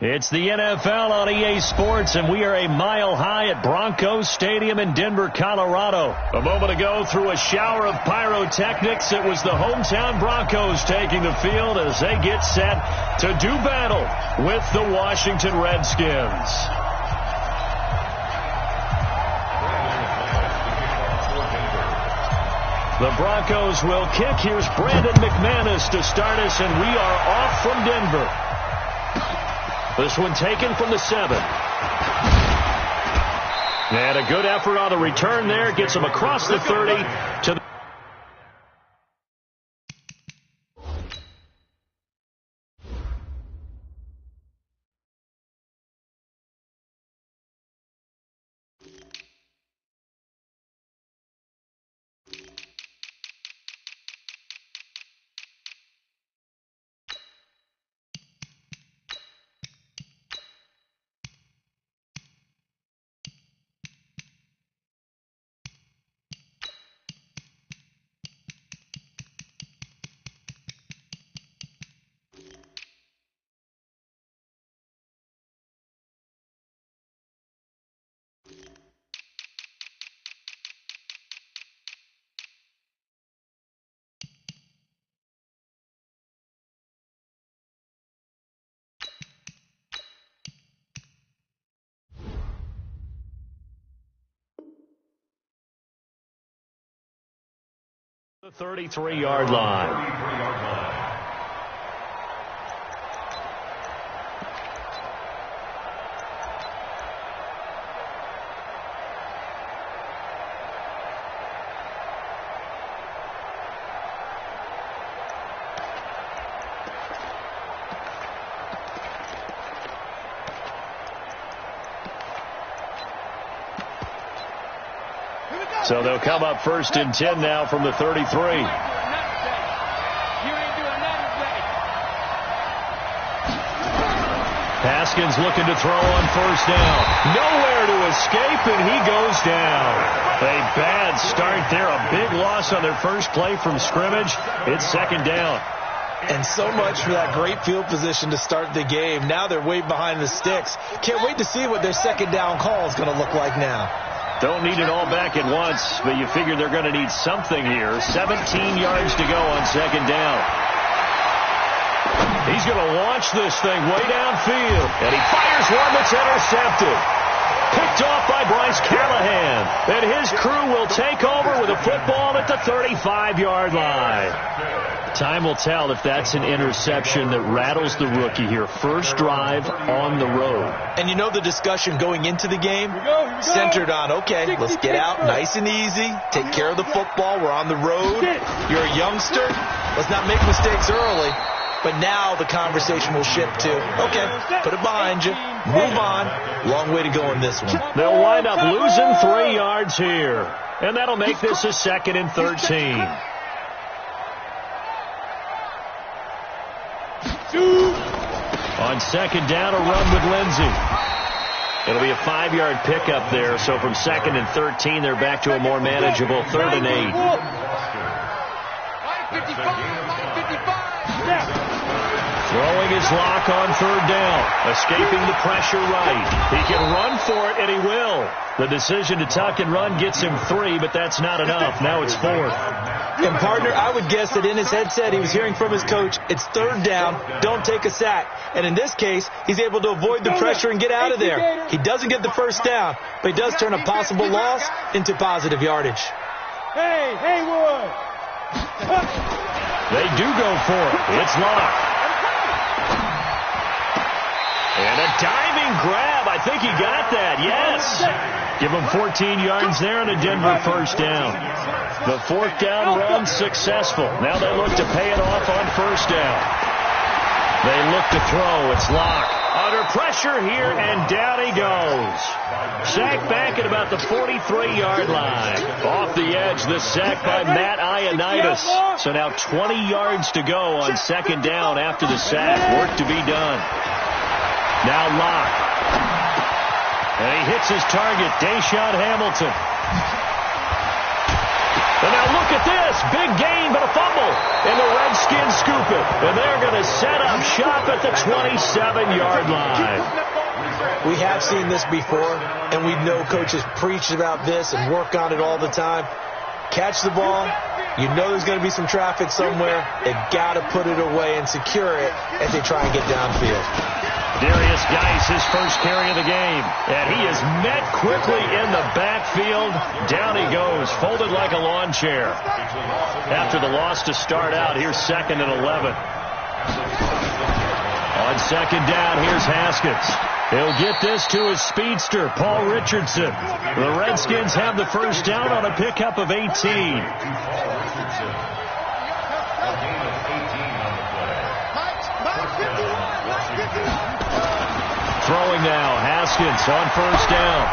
It's the NFL on EA Sports, and we are a mile high at Broncos Stadium in Denver, Colorado. A moment ago, through a shower of pyrotechnics, it was the hometown Broncos taking the field as they get set to do battle with the Washington Redskins. The Broncos will kick. Here's Brandon McManus to start us, and we are off from Denver. This one taken from the 7. And a good effort on the return there. Gets him across the 30 to the... The 33-yard line. So they'll come up first and 10 now from the 33. Haskins looking to throw on first down. Nowhere to escape, and he goes down. A bad start there. A big loss on their first play from scrimmage. It's second down. And so much for that great field position to start the game. Now they're way behind the sticks. Can't wait to see what their second down call is going to look like now. Don't need it all back at once, but you figure they're going to need something here. 17 yards to go on second down. He's going to launch this thing way downfield, and he fires one that's intercepted. Picked off by Bryce Callahan, and his crew will take over with a football at the 35-yard line. Time will tell if that's an interception that rattles the rookie here. First drive on the road. And you know the discussion going into the game? Centered on, okay, let's get out nice and easy, take care of the football, we're on the road. You're a youngster, let's not make mistakes early. But now the conversation will shift to, okay, put it behind you, move on. Long way to go in this one. They'll wind up losing 3 yards here. And that'll make this a 2nd and 13. On second down, a run with Lindsey. It'll be a 5-yard pickup there. So from 2nd and 13, they're back to a more manageable 3rd and 8. Throwing his lock on 3rd down. Escaping the pressure right. He can run for it, and he will. The decision to tuck and run gets him 3, but that's not enough. Now it's 4th. And, partner, I would guess that in his headset he was hearing from his coach, it's 3rd down, don't take a sack. And in this case, he's able to avoid the pressure and get out of there. He doesn't get the first down, but he does turn a possible loss into positive yardage. Hey, Haywood! They do go for it. It's locked. And a diving grab. I think he got that. Yes. Give him 14 yards there and a Denver first down. The 4th down run successful. Now they look to pay it off on first down. They look to throw. It's locked. Under pressure here, and down he goes. Sack back at about the 43-yard line. Off the edge, the sack by Matt Ioannidis. So now 20 yards to go on second down after the sack. Work to be done. Now Locke. And he hits his target, Deshaun Hamilton. And now look look at this. Big gain, but a fumble. And the Redskins scoop it. And they're going to set up shop at the 27-yard line. We have seen this before, and we know coaches preach about this and work on it all the time. Catch the ball. You know there's going to be some traffic somewhere. They've got to put it away and secure it as they try and get downfield. Darius Geis, his first carry of the game. And he is met quickly in the backfield. Down he goes, folded like a lawn chair. After the loss to start out, here's 2nd and 11. On 2nd down, here's Haskins. He'll get this to his speedster, Paul Richardson. The Redskins have the first down on a pickup of 18. Throwing now, Haskins on first down.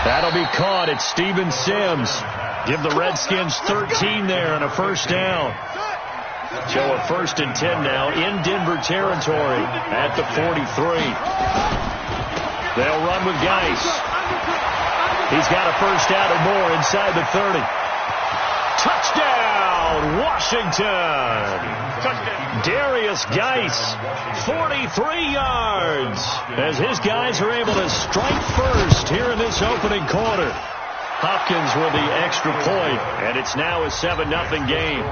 That'll be caught. It's Steven Sims. Give the Redskins 13 there and a first down. Show a 1st and 10 now in Denver territory at the 43. They'll run with Geis. He's got a first down or more inside the 30. Touchdown, Washington. Darius Geis, 43 yards, as his guys are able to strike first here in this opening quarter. Hopkins with the extra point, and it's now a 7-0 game.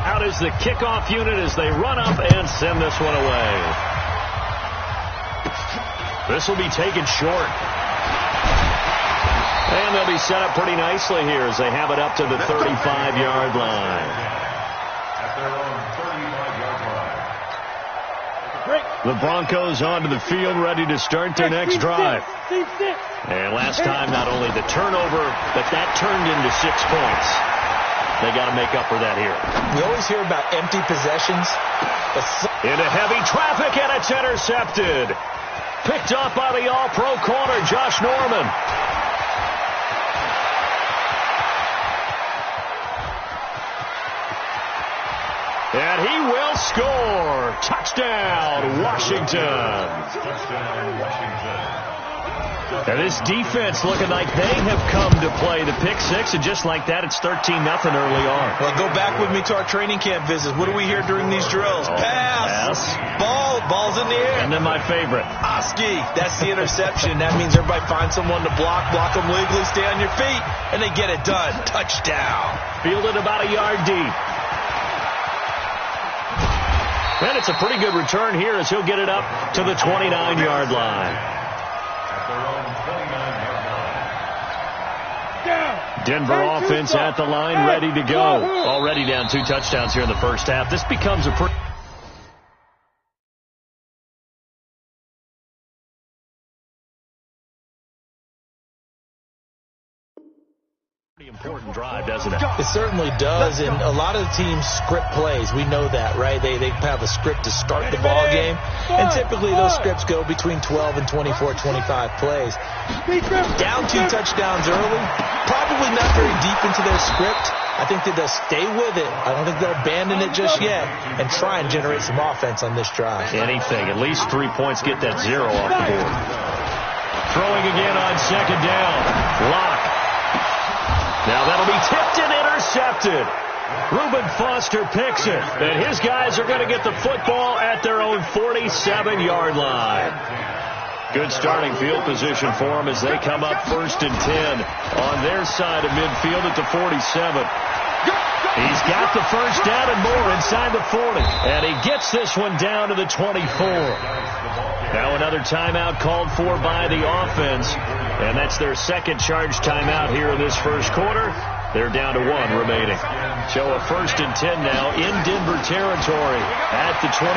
Out is the kickoff unit as they run up and send this one away. This will be taken short. And they'll be set up pretty nicely here as they have it up to the 35-yard line. The Broncos onto the field, ready to start their next drive. And last time, not only the turnover, but that turned into 6 points. They got to make up for that here. We always hear about empty possessions. Into heavy traffic, and it's intercepted. Picked up by the all-pro corner, Josh Norman. And he will score. Touchdown, Washington. And this defense looking like they have come to play the pick six, and just like that, it's 13-0 early on. Well, go back with me to our training camp visits. What do we hear during these drills? Pass. Ball's in the air. And then my favorite. Oski. That's the interception. That means everybody finds someone to block them legally, stay on your feet, and they get it done. Touchdown. Fielded about a yard deep. And it's a pretty good return here as he'll get it up to the 29-yard line. Denver offense at the line, ready to go. Already down 2 touchdowns here in the first half. This becomes a pretty important drive, doesn't it? It certainly does, and a lot of the teams script plays. We know that, right? They have a script to start the ball game, and typically those scripts go between 12 and 24, 25 plays. Down 2 touchdowns early, probably not very deep into their script. I think that they'll stay with it. I don't think they'll abandon it just yet and try and generate some offense on this drive. Anything, at least 3 points, get that 0 off the board. Throwing again on second down. Lock. Now that'll be tipped and intercepted. Reuben Foster picks it, and his guys are going to get the football at their own 47-yard line. Good starting field position for them as they come up 1st and 10 on their side of midfield at the 47. He's got the first down and more inside the 40, and he gets this one down to the 24. Now another timeout called for by the offense, and that's their second charge timeout here in this first quarter. They're down to 1 remaining. Show a 1st and 10 now in Denver territory at the 24.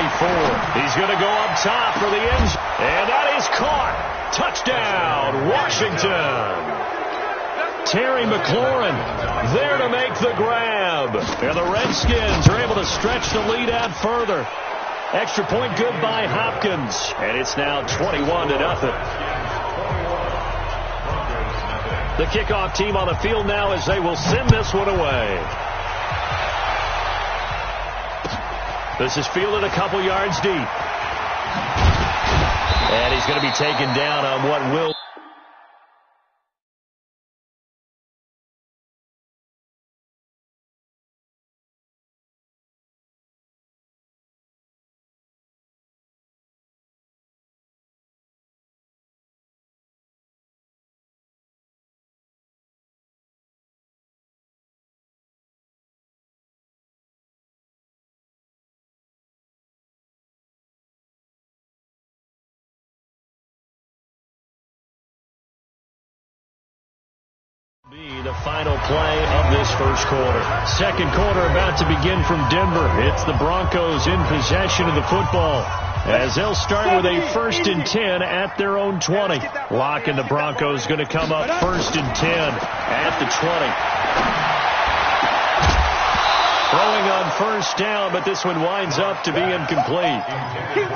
He's going to go up top for the end zone, and that is caught. Touchdown, Washington. Terry McLaurin there to make the grab, and the Redskins are able to stretch the lead out further. Extra point good by Hopkins, and it's now 21-0. The kickoff team on the field now as they will send this one away. This is fielded a couple yards deep. And he's going to be taken down on what will The final play of this first quarter. Second quarter about to begin from Denver. It's the Broncos in possession of the football, as they'll start with a 1st and 10 at their own 20. Locke and the Broncos going to come up 1st and 10 at the 20. Throwing on 1st down, but this one winds up to be incomplete.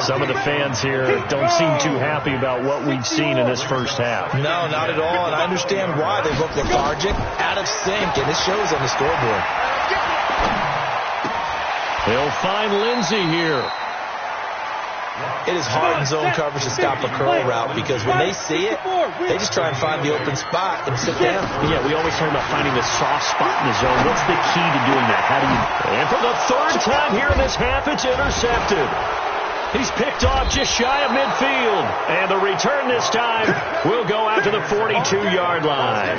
Some of the fans here don't seem too happy about what we've seen in this first half. No, not at all, and I understand why. They look lethargic, out of sync, and it shows on the scoreboard. They'll find Lindsey here. It is hard in zone coverage to stop a curl route because when they see it, they just try and find the open spot and sit down. Yeah, we always talk about finding the soft spot in the zone. What's the key to doing that? How do you... And for the 3rd time here in this half, it's intercepted. He's picked off just shy of midfield. And the return this time will go out to the 42-yard line.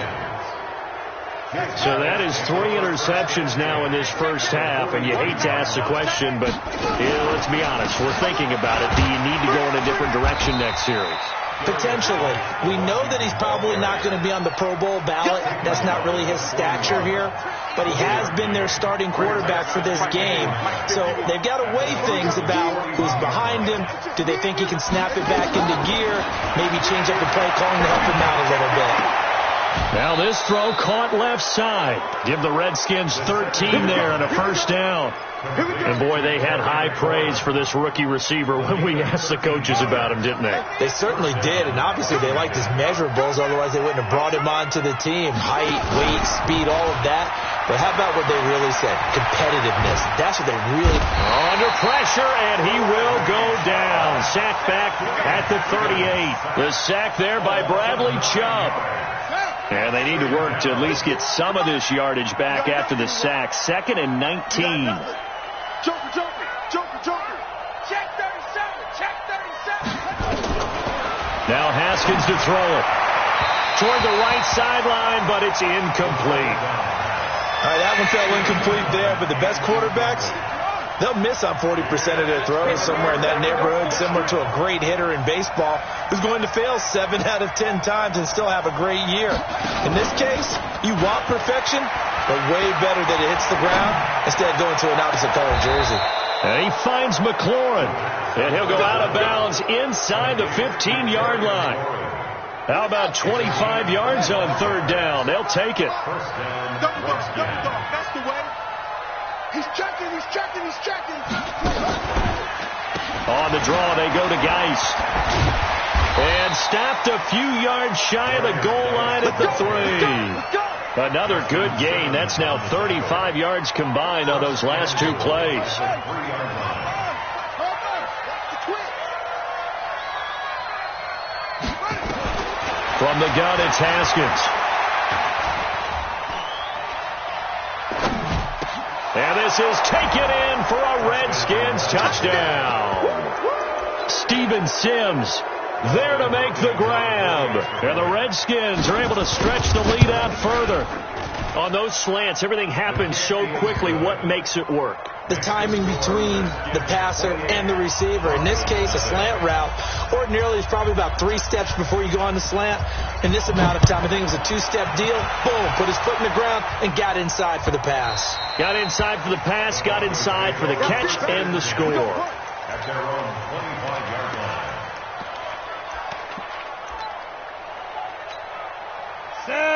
So that is 3 interceptions now in this first half, and you hate to ask the question, but let's be honest, we're thinking about it. Do you need to go in a different direction next series? Potentially. We know that he's probably not going to be on the Pro Bowl ballot. That's not really his stature here, but he has been their starting quarterback for this game. So they've got to weigh things about who's behind him. Do they think he can snap it back into gear? Maybe change up the play calling to help him out a little bit. Now this throw caught left side. Give the Redskins 13 there on a 1st down. And boy, they had high praise for this rookie receiver when we asked the coaches about him, didn't they? They certainly did, and obviously they liked his measurables, otherwise they wouldn't have brought him onto the team. Height, weight, speed, all of that. But how about what they really said? Competitiveness. That's what they really... Under pressure, and he will go down. Sacked back at the 38. The sack there by Bradley Chubb. And they need to work to at least get some of this yardage back after the sack. 2nd and 19. Joker. Check 37. Check 37. Now Haskins to throw it. Toward the right sideline, but it's incomplete. All right, that one fell incomplete there, but the best quarterbacks, they'll miss on 40% of their throws somewhere in that neighborhood, similar to a great hitter in baseball who's going to fail 7 out of 10 times and still have a great year. In this case, you want perfection, but way better that it hits the ground instead of going to an opposite color jersey. And he finds McLaurin, and he'll go out of bounds inside the 15-yard line. How about 25 yards on 3rd down? They'll take it. That's the way. He's checking. On the draw, they go to Geist. And stopped a few yards shy of the goal line at the 3. Another good gain. That's now 35 yards combined on those last 2 plays. From the gun, it's Haskins. And this is taken in for a Redskins touchdown. Steven Sims there to make the grab. And the Redskins are able to stretch the lead out further. On those slants, everything happens so quickly. What makes it work? The timing between the passer and the receiver. In this case, a slant route ordinarily is probably about 3 steps before you go on the slant. In this amount of time, I think it was a 2-step deal. Boom, put his foot in the ground and got inside for the pass. Got inside for the pass, got inside for the catch and the score.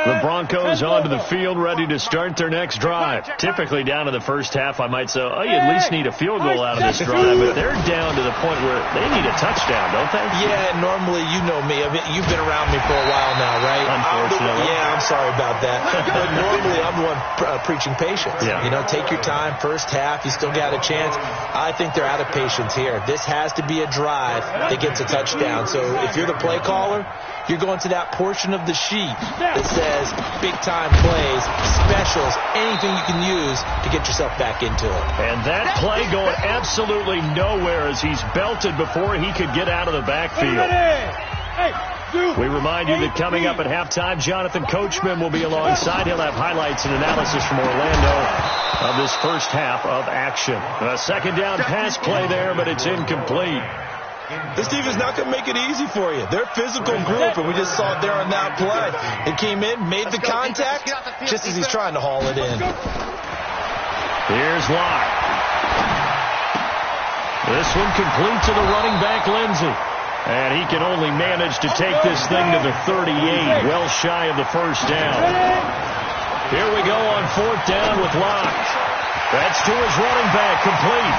The Broncos onto the field, ready to start their next drive. Typically down to the first half, I might say, oh, you at least need a field goal out of this drive. But they're down to the point where they need a touchdown, don't they? Yeah, normally, you know me. I mean, you've been around me for a while now, right? Unfortunately. I'm sorry about that. But normally, I'm the one preaching patience. Yeah. You know, take your time. First half, you still got a chance. I think they're out of patience here. This has to be a drive that gets a touchdown. So if you're the play caller, you're going to that portion of the sheet that says big-time plays, specials, anything you can use to get yourself back into it. And that play going absolutely nowhere as he's belted before he could get out of the backfield. We remind you that coming up at halftime, Jonathan Coachman will be alongside. He'll have highlights and analysis from Orlando of this first half of action. A second down pass play there, but it's incomplete. This defense is not going to make it easy for you. They're a physical group, and we just saw it there on that play. They came in, made the contact, just as he's trying to haul it in. Here's Locke. This one complete to the running back, Lindsey. And he can only manage to take this thing to the 38, well shy of the first down. Here we go on 4th down with Locke. That's to his running back, complete.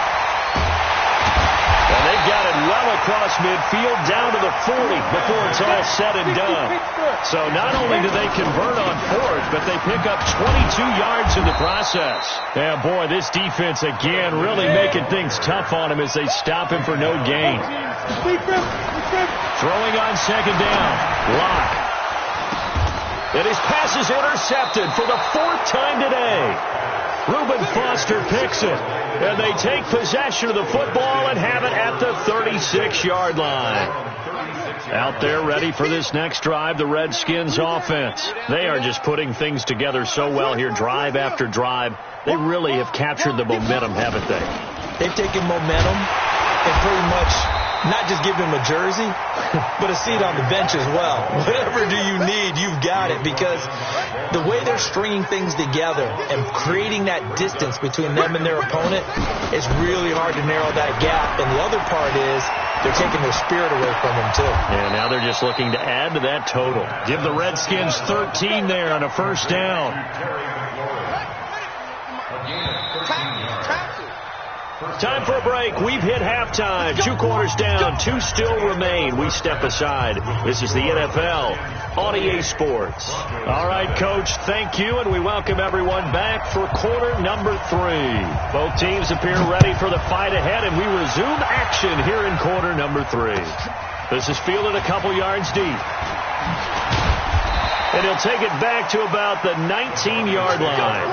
And they've got it well across midfield down to the 40 before it's all said and done. So not only do they convert on 4th, but they pick up 22 yards in the process. Yeah, boy, this defense again really making things tough on him as they stop him for no gain. Throwing on 2nd down, Locke. And his pass is intercepted for the 4th time today. Reuben Foster picks it. And they take possession of the football and have it at the 36-yard line. Out there ready for this next drive, the Redskins offense. They are just putting things together so well here, drive after drive. They really have captured the momentum, haven't they? They've taken momentum and pretty much not just give him a jersey, but a seat on the bench as well. Whatever do you need, you've got it, because the way they're stringing things together and creating that distance between them and their opponent, it's really hard to narrow that gap. And the other part is they're taking their spirit away from them, too. And now they're just looking to add to that total. Give the Redskins 13 there on a 1st down. Time for a break. We've hit halftime. 2 quarters down. 2 still remain. We step aside. This is the NFL on EA Sports. All right, Coach, thank you, and we welcome everyone back for quarter number 3. Both teams appear ready for the fight ahead, and we resume action here in quarter number 3. This is fielded a couple yards deep. And he'll take it back to about the 19-yard line.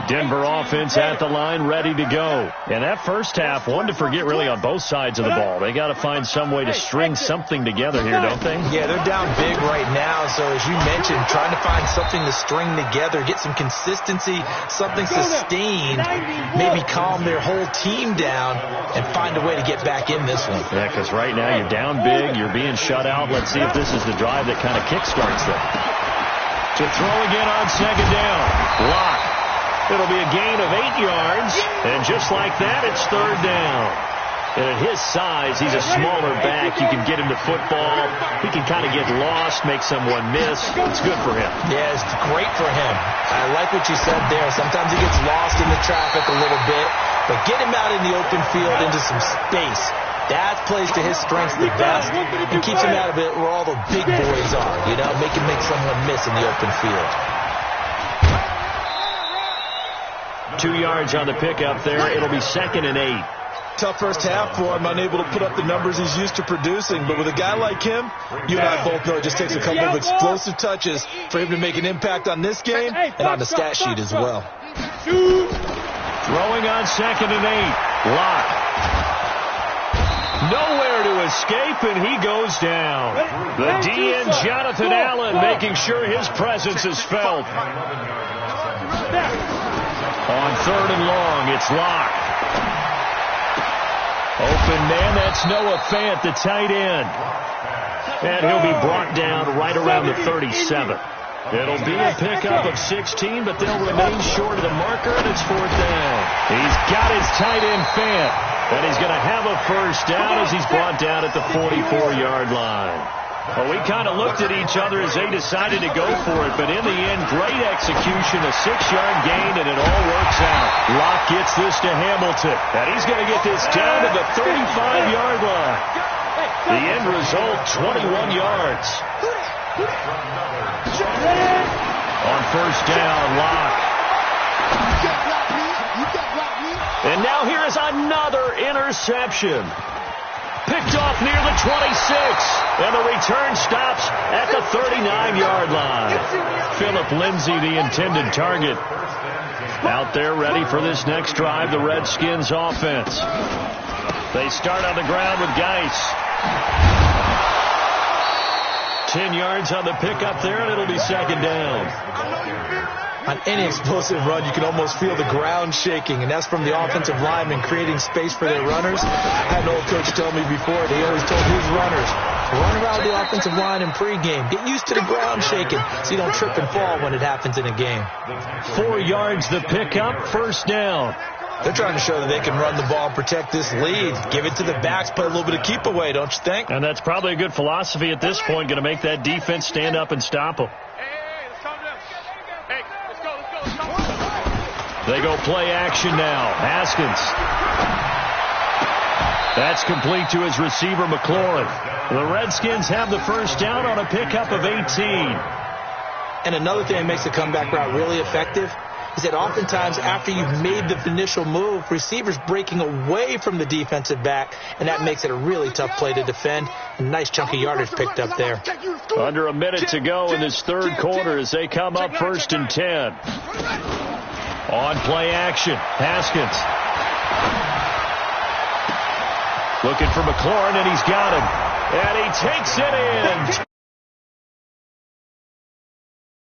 Denver offense at the line, ready to go. And that first half, one to forget really on both sides of the ball. They got to find some way to string something together here, don't they? Yeah, they're down big right now. So as you mentioned, trying to find something to string together, get some consistency, something sustained, maybe calm their whole team down and find a way to get back in this one. Yeah, because right now you're down big, you're being shut out. Let's see if this is the drive that kind of kickstarts them. To throw again on 2nd down. Locke. It'll be a gain of 8 yards, and just like that, it's 3rd down. And at his size, he's a smaller back. You can get him to football. He can kind of get lost, make someone miss. It's good for him. Yeah, it's great for him. I like what you said there. Sometimes he gets lost in the traffic a little bit, but get him out in the open field into some space. That plays to his strengths the best and keeps him out of it where all the big boys are, you know, make someone miss in the open field. 2 yards on the pickup there. It'll be 2nd and 8. Tough first half for him, unable to put up the numbers he's used to producing. But with a guy like him, you and I both know it just takes a couple of explosive touches for him to make an impact on this game and on the stat sheet as well. Throwing on 2nd and 8. Locke. Nowhere to escape, and he goes down. The DN, Jonathan Allen, making sure his presence is felt. On 3rd and long, it's Locke. Open man, that's Noah Fant, the tight end. And he'll be brought down right around the 37. It'll be a pickup of 16, but they'll remain short of the marker, and it's 4th down. He's got his tight end Fant, and he's going to have a 1st down as he's brought down at the 44-yard line. Well, we kind of looked at each other as they decided to go for it, but in the end, great execution, a 6-yard gain, and it all works out. Locke gets this to Hamilton, and he's going to get this down to the 35-yard line. The end result, 21 yards. On 1st down, Locke. And now here is another interception. Picked off near the 26, and the return stops at the 39-yard line. Philip Lindsay, the intended target. Out there ready for this next drive, the Redskins offense. They start on the ground with Geis. 10 yards on the pickup there, and it'll be 2nd down. On any explosive run, you can almost feel the ground shaking, and that's from the offensive linemen creating space for their runners. I had an old coach tell me before, they always told his runners, run around the offensive line in pregame. Get used to the ground shaking so you don't trip and fall when it happens in a game. 4 yards the pickup, first down. They're trying to show that they can run the ball and protect this lead. Give it to the backs, play a little bit of keep away, don't you think? And that's probably a good philosophy at this point, going to make that defense stand up and stop them. They go play action now. Haskins. That's complete to his receiver, McLaurin. The Redskins have the first down on a pickup of 18. And another thing that makes the comeback route really effective is that oftentimes after you've made the initial move, receivers breaking away from the defensive back, and that makes it a really tough play to defend. A nice chunk of yardage picked up there. Under a minute to go in this third quarter as they come up 1st and 10. On play action, Haskins. Looking for McLaurin, and he's got him. And he takes it in.